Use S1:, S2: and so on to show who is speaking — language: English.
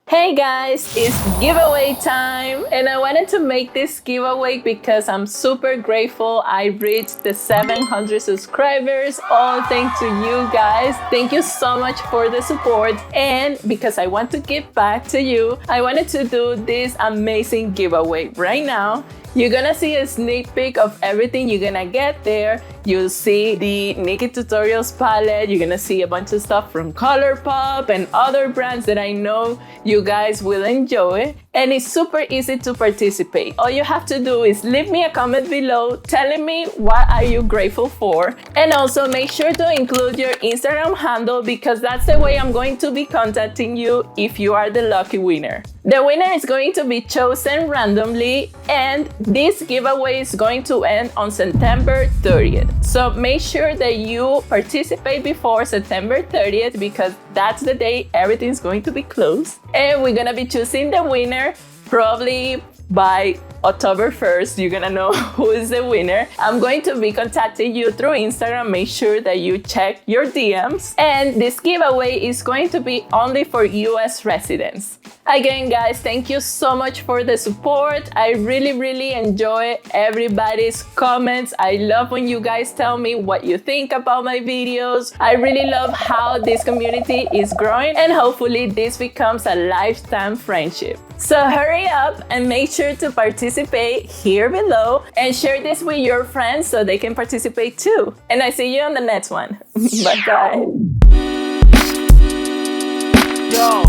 S1: Hey guys, it's giveaway time and I wanted to make this giveaway because I'm super grateful I reached the 700 subscribers, all thanks to you guys. Thank you so much for the support, and because I want to give back to you, I wanted to do this amazing giveaway right now. You're gonna see a sneak peek of everything you're gonna get there. You'll see the Nikki Tutorials palette. You're gonna see a bunch of stuff from ColourPop and other brands that I know you guys will enjoy. And it's super easy to participate. All you have to do is leave me a comment below telling me what are you grateful for. And also make sure to include your Instagram handle because that's the way I'm going to be contacting you if you are the lucky winner. The winner is going to be chosen randomly, and this giveaway is going to end on September 30th. So make sure that you participate before September 30th because that's the day everything's going to be closed. And we're gonna be choosing the winner probably by October 1st. You're gonna know who is the winner. I'm going to be contacting you through Instagram. Make sure that you check your DMs. And this giveaway is going to be only for US residents. Again, guys, thank you so much for the support. I really enjoy everybody's comments. I love when you guys tell me what you think about my videos. I really love how this community is growing, and hopefully this becomes a lifetime friendship. So hurry up and make sure to participate here below and share this with your friends so they can participate too. And I see you on the next one. Bye-bye.
S2: Yo.